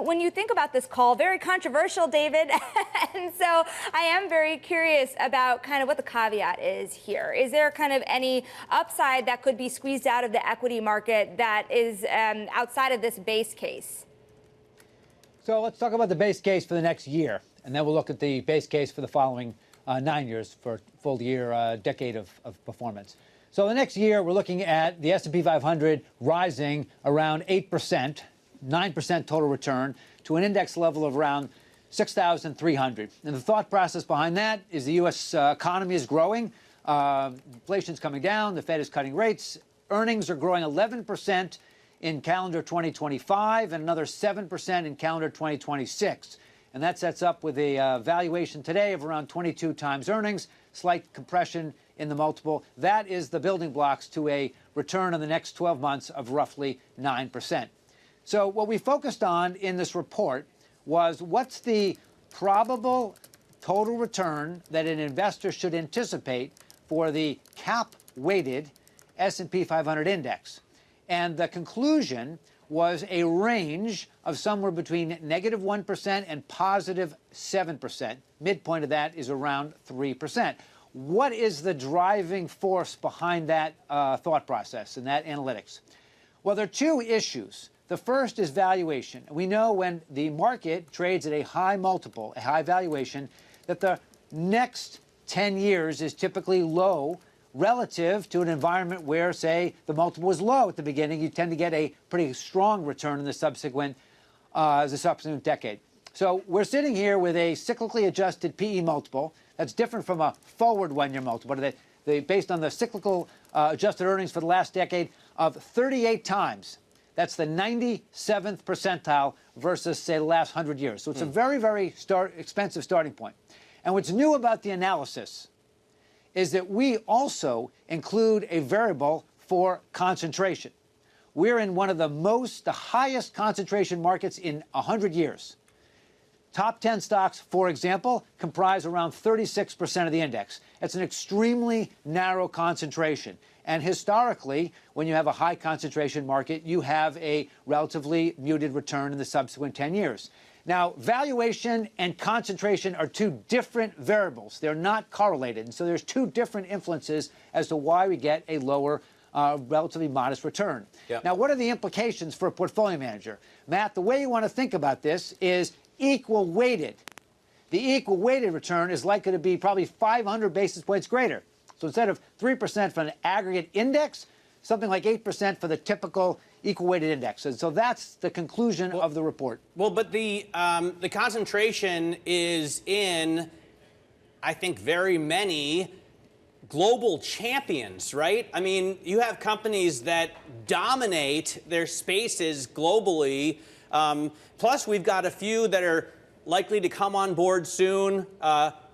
when you think about this call, very controversial, David, and so I am very curious about kind of what the caveat is here. Is there kind of any upside that could be squeezed out of the equity market that is outside of this base case? So let's talk about the base case for the next year, and then we'll look at the base case for the following 9 years for full year, decade of performance. So the next year, we're looking at the S&P 500 rising around 8%, 9% total return, to an index level of around 6,300. And the thought process behind that is the U.S. Economy is growing, inflation's coming down, the Fed is cutting rates, earnings are growing 11% in calendar 2025 and another 7% in calendar 2026. And that sets up with a valuation today of around 22 times earnings, slight compression in the multiple. That is the building blocks to a return in the next 12 months of roughly 9%. So what we focused on in this report was what's the probable total return that an investor should anticipate for the cap-weighted S&P 500 index. And the conclusion was a range of somewhere between negative 1% and positive 7%. Midpoint of that is around 3%. What is the driving force behind that thought process and that analytics? Well, there are two issues. The first is valuation. We know when the market trades at a high multiple, a high valuation, that the next 10 years is typically low relative to an environment where, say, the multiple was low at the beginning. You tend to get a pretty strong return in the subsequent decade. So we're sitting here with a cyclically adjusted PE multiple that's different from a forward one-year multiple, based on the cyclical adjusted earnings for the last decade of 38 times. That's the 97th percentile versus, say, the last 100 years. So it's a very, very expensive starting point. And what's new about the analysis is that we also include a variable for concentration. We're in one of the highest concentration markets in 100 years. Top 10 stocks, for example, comprise around 36% of the index. It's an extremely narrow concentration. And historically, when you have a high concentration market, you have a relatively muted return in the subsequent 10 years. Now, valuation and concentration are two different variables. They're not correlated. And so there's two different influences as to why we get a lower, relatively modest return. Yep. Now, what are the implications for a portfolio manager? Matt, the way you want to think about this is equal weighted. The equal weighted return is likely to be probably 500 basis points greater. So instead of 3% for an aggregate index, something like 8% for the typical equal weighted index. And so that's the conclusion of the report. Well, but the concentration is in, I think, very many global champions, right? I mean, you have companies that dominate their spaces globally. Plus, we've got a few that are likely to come on board soon.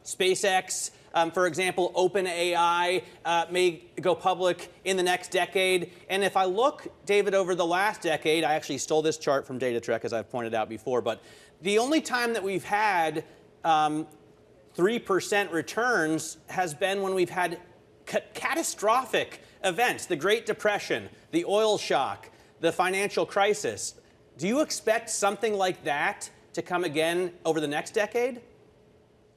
SpaceX, for example, OpenAI may go public in the next decade. And if I look, David, over the last decade, I actually stole this chart from DataTrek, as I've pointed out before, but the only time that we've had 3% returns has been when we've had catastrophic events, the Great Depression, the oil shock, the financial crisis. Do you expect something like that to come again over the next decade?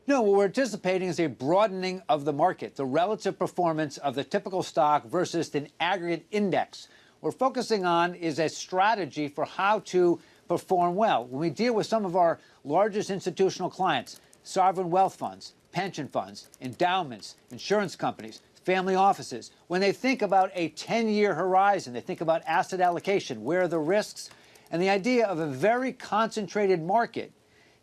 No, what we're anticipating is a broadening of the market, the relative performance of the typical stock versus an aggregate index. What we're focusing on is a strategy for how to perform well. When we deal with some of our largest institutional clients, sovereign wealth funds, pension funds, endowments, insurance companies, family offices, when they think about a 10-year horizon, they think about asset allocation, where are the risks, and the idea of a very concentrated market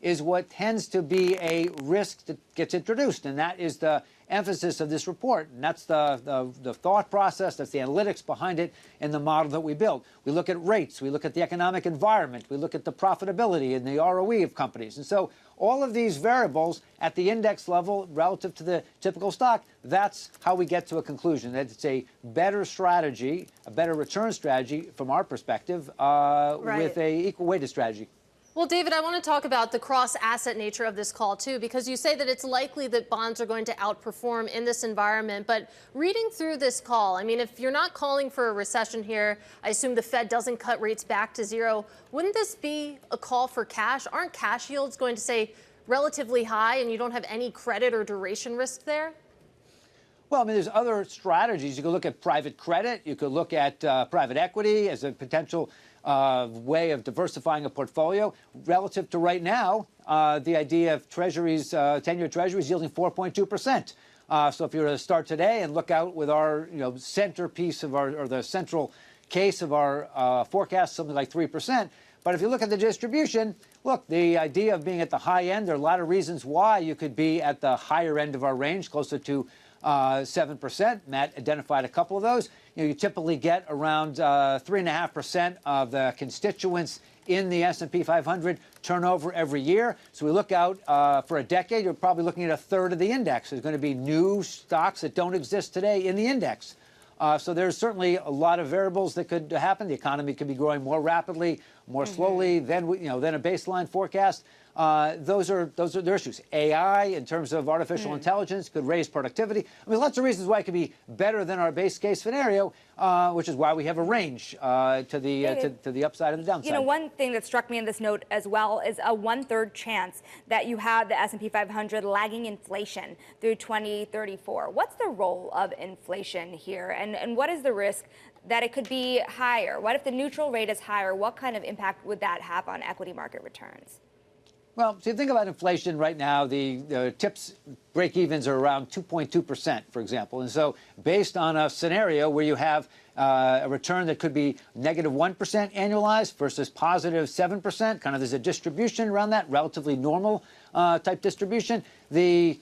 is what tends to be a risk that gets introduced. And that is the emphasis of this report. And that's the thought process, that's the analytics behind it and the model that we build. We look at rates, we look at the economic environment, we look at the profitability and the ROE of companies. And so all of these variables at the index level relative to the typical stock, that's how we get to a conclusion, that it's a better strategy, a better return strategy from our perspective with a equal weighted strategy. Well, David, I want to talk about the cross-asset nature of this call, too, because you say that it's likely that bonds are going to outperform in this environment. But reading through this call, I mean, if you're not calling for a recession here, I assume the Fed doesn't cut rates back to zero. Wouldn't this be a call for cash? Aren't cash yields going to stay relatively high and you don't have any credit or duration risk there? Well, I mean, there's other strategies. You could look at private credit. You could look at private equity as a potential way of diversifying a portfolio. Relative to right now, the idea of treasuries, 10-year treasuries yielding 4.2%. So if you were to start today and look out with our centerpiece of or the central case of our forecast, something like 3%. But if you look at the distribution, look, the idea of being at the high end, there are a lot of reasons why you could be at the higher end of our range, closer to 7%. Matt identified a couple of those. You typically get around 3.5% of the constituents in the S&P 500 turnover every year. So we look out for a decade, you're probably looking at a third of the index. There's going to be new stocks that don't exist today in the index. So there's certainly a lot of variables that could happen. The economy could be growing more rapidly, more slowly than a baseline forecast. Those are their issues. AI, in terms of artificial intelligence, could raise productivity. I mean, lots of reasons why it could be better than our base case scenario, which is why we have a range to the upside and the downside. You know, one thing that struck me in this note as well is a 1/3 chance that you have the S&P 500 lagging inflation through 2034. What's the role of inflation here, and what is the risk that it could be higher? What if the neutral rate is higher? What kind of impact would that have on equity market returns? Well, so you think about inflation right now, the TIPS break-evens are around 2.2%, for example. And so based on a scenario where you have a return that could be -1% annualized versus +7%, kind of there's a distribution around that, relatively normal type distribution, the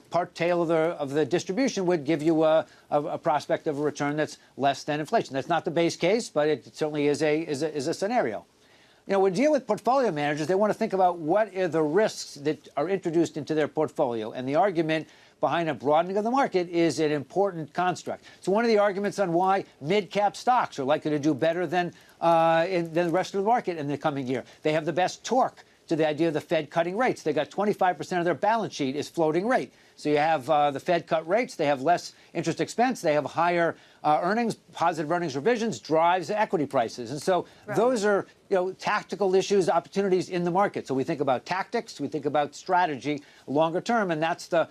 part tail of the distribution would give you a prospect of a return that's less than inflation. That's not the base case, but it certainly is a scenario. When we deal with portfolio managers, they want to think about what are the risks that are introduced into their portfolio. And the argument behind a broadening of the market is an important construct. So one of the arguments on why mid-cap stocks are likely to do better than the rest of the market in the coming year. They have the best torque to the idea of the Fed cutting rates. They got 25% of their balance sheet is floating rate. So you have the Fed cut rates. They have less interest expense. They have higher earnings. Positive earnings revisions drives equity prices. And so those are tactical issues, opportunities in the market. So we think about tactics. We think about strategy longer term. And that's the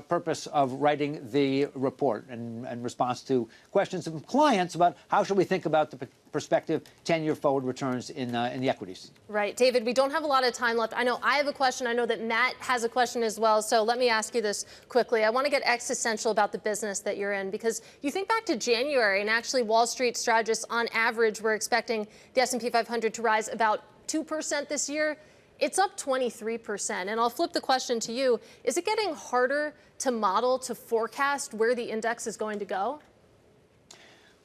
purpose of writing the report in response to questions from clients about how should we think about the prospective 10-year forward returns in the equities. Right. David, we don't have a lot of time left. I know I have a question. I know that Matt has a question as well. So let me ask you this quickly. I want to get existential about the business that you're in, because you think back to January, and actually Wall Street strategists on average were expecting the S&P 500 to rise about 2% this year. It's up 23%. And I'll flip the question to you. Is it getting harder to model, to forecast where the index is going to go?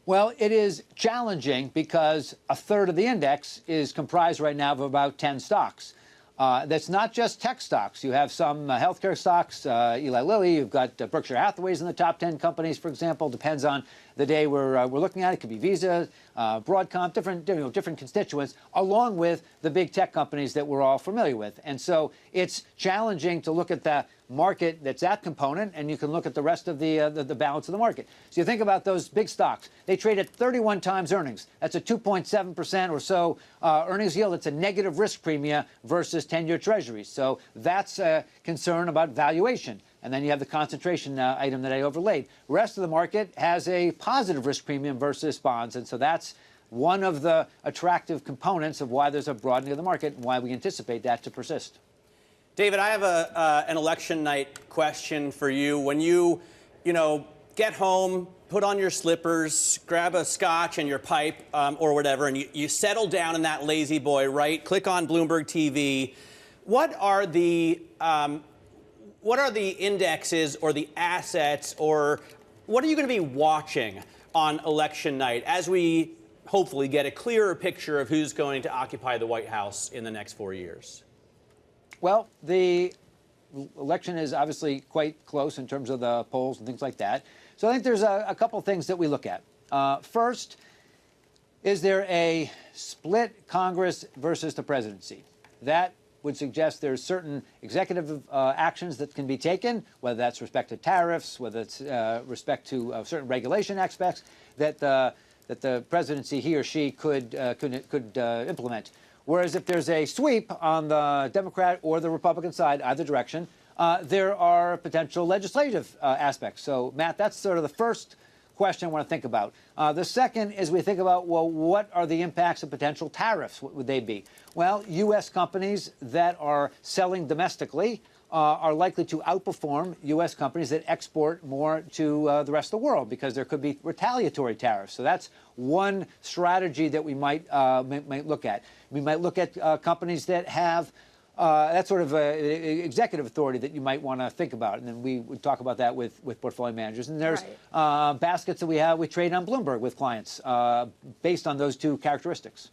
Well, it is challenging because a third of the index is comprised right now of about 10 stocks. That's not just tech stocks. You have some healthcare stocks, Eli Lilly. You've got Berkshire Hathaway's in the top 10 companies, for example. Depends on the day we're looking at. It could be Visa, Broadcom, different constituents, along with the big tech companies that we're all familiar with. And so it's challenging to look at the market that's that component, and you can look at the rest of the balance of the market. So you think about those big stocks. They trade at 31 times earnings. That's a 2.7% or so earnings yield. It's a negative risk premium versus 10-year treasuries. So that's a concern about valuation. And then you have the concentration item that I overlaid. The rest of the market has a positive risk premium versus bonds. And so that's one of the attractive components of why there's a broadening of the market and why we anticipate that to persist. David, I have an election night question for you. When you get home, put on your slippers, grab a scotch and your pipe or whatever, and you settle down in that lazy boy, right? Click on Bloomberg TV. What are the indexes or the assets, or what are you going to be watching on election night as we hopefully get a clearer picture of who's going to occupy the White House in the next 4 years? Well, the election is obviously quite close in terms of the polls and things like that. So I think there's a couple things that we look at. First, is there a split Congress versus the presidency? that would suggest there's certain executive actions that can be taken, whether that's respect to tariffs, whether it's respect to certain regulation aspects, that the presidency, he or she, could implement. Whereas if there's a sweep on the Democrat or the Republican side, either direction, there are potential legislative aspects. So, Matt, that's sort of the first question I want to think about. The second is we think about, well, what are the impacts of potential tariffs? What would they be? Well, U.S. companies that are selling domestically are likely to outperform U.S. companies that export more to the rest of the world because there could be retaliatory tariffs. So that's one strategy that we might look at. We might look at companies that have that sort of executive authority that you might want to think about. And then we would talk about that with portfolio managers. And there's baskets that we trade on Bloomberg with clients based on those two characteristics.